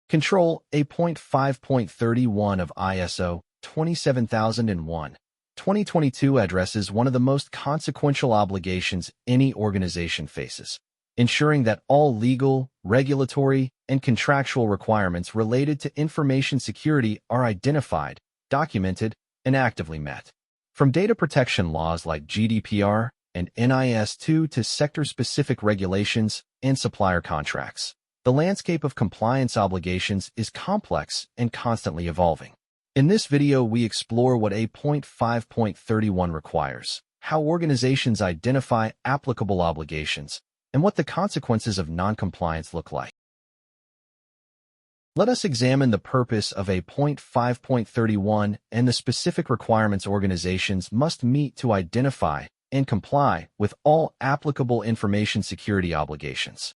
Control A.5.31 of ISO 27001, 2022 addresses one of the most consequential obligations any organization faces, ensuring that all legal, regulatory, and contractual requirements related to information security are identified, documented, and actively met. From data protection laws like GDPR and NIS2 to sector-specific regulations and supplier contracts, the landscape of compliance obligations is complex and constantly evolving. In this video, we explore what A.5.31 requires, how organizations identify applicable obligations, and what the consequences of non-compliance look like. Let us examine the purpose of A.5.31 and the specific requirements organizations must meet to identify and comply with all applicable information security obligations.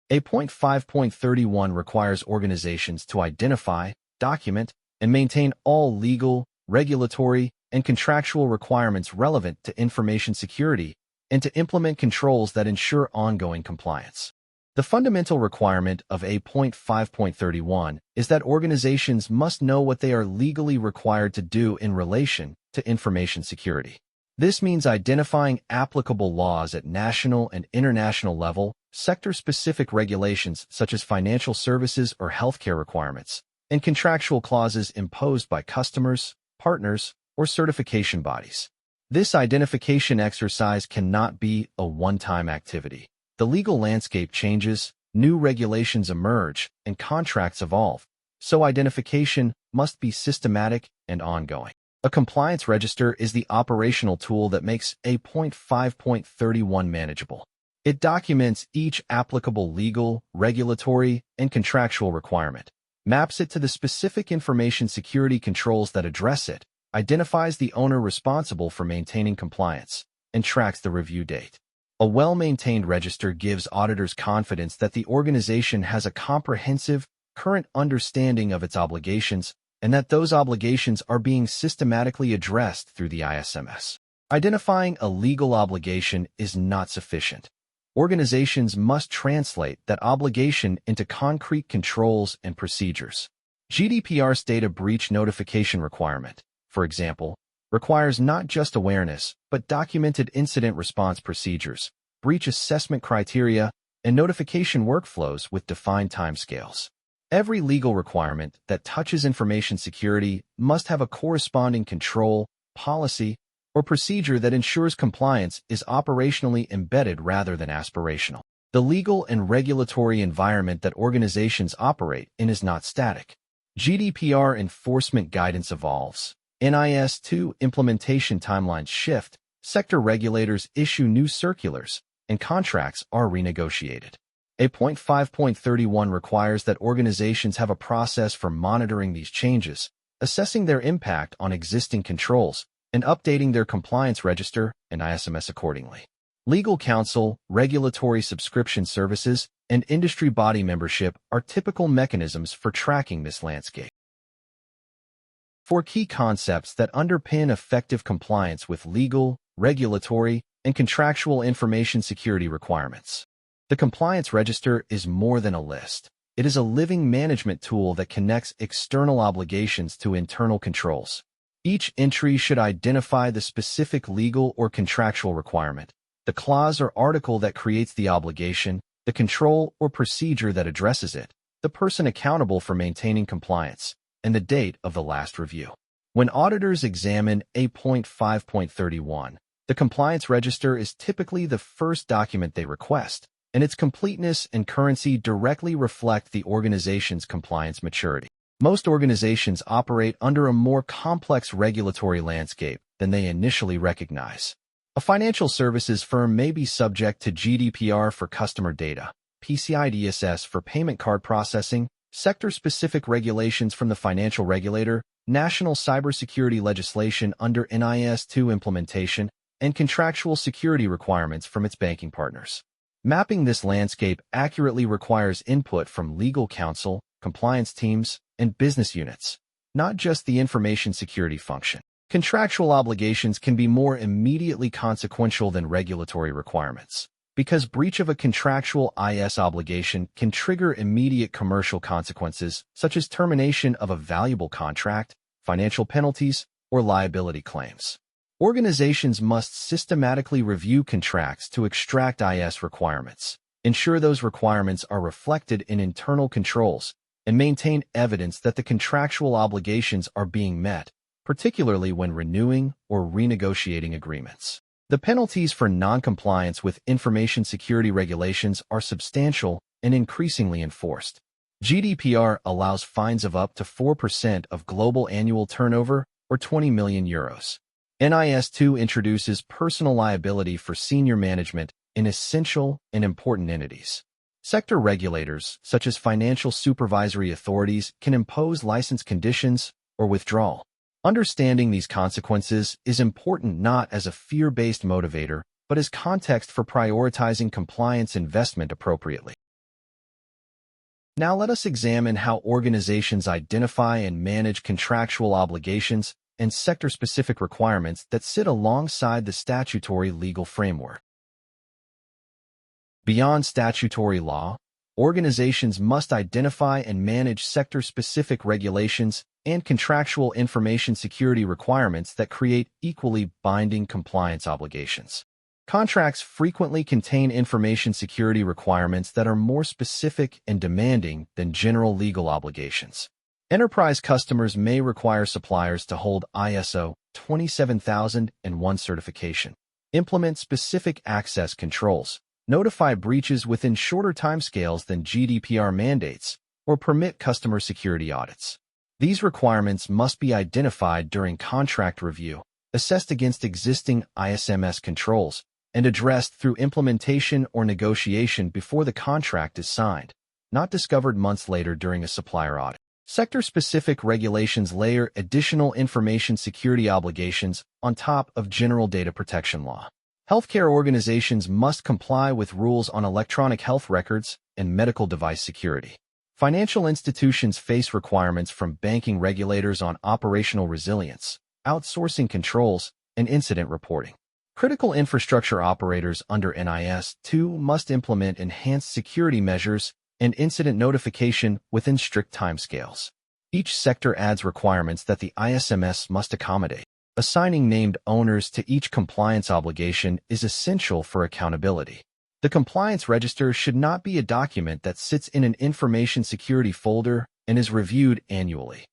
A.5.31 requires organizations to identify, document, and maintain all legal, regulatory, and contractual requirements relevant to information security and to implement controls that ensure ongoing compliance. The fundamental requirement of A.5.31 is that organizations must know what they are legally required to do in relation to information security. This means identifying applicable laws at national and international level, sector-specific regulations such as financial services or healthcare requirements, and contractual clauses imposed by customers, partners, or certification bodies. This identification exercise cannot be a one-time activity. The legal landscape changes, new regulations emerge, and contracts evolve, so identification must be systematic and ongoing. A compliance register is the operational tool that makes A.5.31 manageable. It documents each applicable legal, regulatory, and contractual requirement, maps it to the specific information security controls that address it, identifies the owner responsible for maintaining compliance, and tracks the review date. A well-maintained register gives auditors confidence that the organization has a comprehensive, current understanding of its obligations and that those obligations are being systematically addressed through the ISMS. Identifying a legal obligation is not sufficient. Organizations must translate that obligation into concrete controls and procedures. GDPR's data breach notification requirement, for example, requires not just awareness, but documented incident response procedures, breach assessment criteria, and notification workflows with defined timescales. Every legal requirement that touches information security must have a corresponding control, policy, or procedure that ensures compliance is operationally embedded rather than aspirational. The legal and regulatory environment that organizations operate in is not static. GDPR enforcement guidance evolves. NIS2 implementation timelines shift, sector regulators issue new circulars, and contracts are renegotiated. A.5.31 requires that organizations have a process for monitoring these changes, assessing their impact on existing controls, and updating their compliance register and ISMS accordingly. Legal counsel, regulatory subscription services, and industry body membership are typical mechanisms for tracking this landscape. 4 key concepts that underpin effective compliance with legal, regulatory, and contractual information security requirements. The compliance register is more than a list. It is a living management tool that connects external obligations to internal controls. Each entry should identify the specific legal or contractual requirement, the clause or article that creates the obligation, the control or procedure that addresses it, the person accountable for maintaining compliance, and the date of the last review. When auditors examine A.5.31, the compliance register is typically the first document they request, and its completeness and currency directly reflect the organization's compliance maturity. Most organizations operate under a more complex regulatory landscape than they initially recognize. A financial services firm may be subject to GDPR for customer data, PCI DSS for payment card processing, sector-specific regulations from the financial regulator, national cybersecurity legislation under NIS2 implementation, and contractual security requirements from its banking partners. Mapping this landscape accurately requires input from legal counsel, compliance teams, and business units, not just the information security function. Contractual obligations can be more immediately consequential than regulatory requirements. Because breach of a contractual IS obligation can trigger immediate commercial consequences, such as termination of a valuable contract, financial penalties, or liability claims. Organizations must systematically review contracts to extract IS requirements, ensure those requirements are reflected in internal controls, and maintain evidence that the contractual obligations are being met, particularly when renewing or renegotiating agreements. The penalties for non-compliance with information security regulations are substantial and increasingly enforced. GDPR allows fines of up to 4% of global annual turnover or 20 million euros. NIS2 introduces personal liability for senior management in essential and important entities. Sector regulators, such as financial supervisory authorities, can impose license conditions or withdrawal. Understanding these consequences is important not as a fear-based motivator, but as context for prioritizing compliance investment appropriately. Now let us examine how organizations identify and manage contractual obligations and sector-specific requirements that sit alongside the statutory legal framework. Beyond statutory law, organizations must identify and manage sector-specific regulations and contractual information security requirements that create equally binding compliance obligations. Contracts frequently contain information security requirements that are more specific and demanding than general legal obligations. Enterprise customers may require suppliers to hold ISO 27001 certification, implement specific access controls, notify breaches within shorter timescales than GDPR mandates, or permit customer security audits. These requirements must be identified during contract review, assessed against existing ISMS controls, and addressed through implementation or negotiation before the contract is signed, not discovered months later during a supplier audit. Sector-specific regulations layer additional information security obligations on top of general data protection law. Healthcare organizations must comply with rules on electronic health records and medical device security. Financial institutions face requirements from banking regulators on operational resilience, outsourcing controls, and incident reporting. Critical infrastructure operators under NIS2 must implement enhanced security measures and incident notification within strict timescales. Each sector adds requirements that the ISMS must accommodate. Assigning named owners to each compliance obligation is essential for accountability. The compliance register should not be a document that sits in an information security folder and is reviewed annually.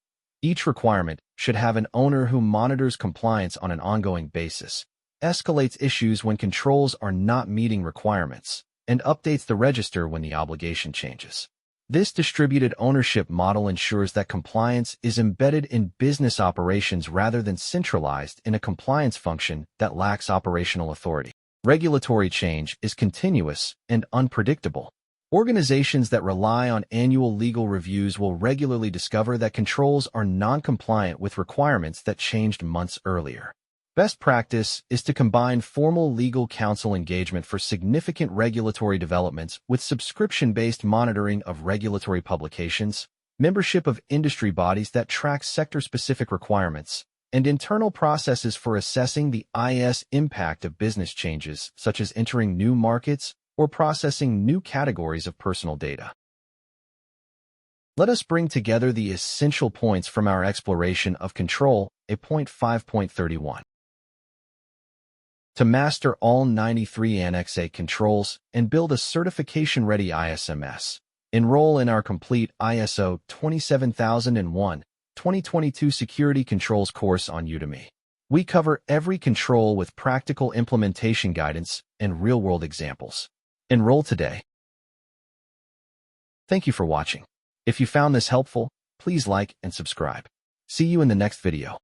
Each requirement should have an owner who monitors compliance on an ongoing basis, escalates issues when controls are not meeting requirements, and updates the register when the obligation changes. This distributed ownership model ensures that compliance is embedded in business operations rather than centralized in a compliance function that lacks operational authority. Regulatory change is continuous and unpredictable. Organizations that rely on annual legal reviews will regularly discover that controls are non-compliant with requirements that changed months earlier. Best practice is to combine formal legal counsel engagement for significant regulatory developments with subscription-based monitoring of regulatory publications, membership of industry bodies that track sector-specific requirements, and internal processes for assessing the IS impact of business changes, such as entering new markets or processing new categories of personal data. Let us bring together the essential points from our exploration of control, A.5.31. To master all 93 Annex A controls and build a certification-ready ISMS, enroll in our complete ISO 27001 2022 Security Controls course on Udemy. We cover every control with practical implementation guidance and real-world examples. Enroll today. Thank you for watching. If you found this helpful, please like and subscribe. See you in the next video.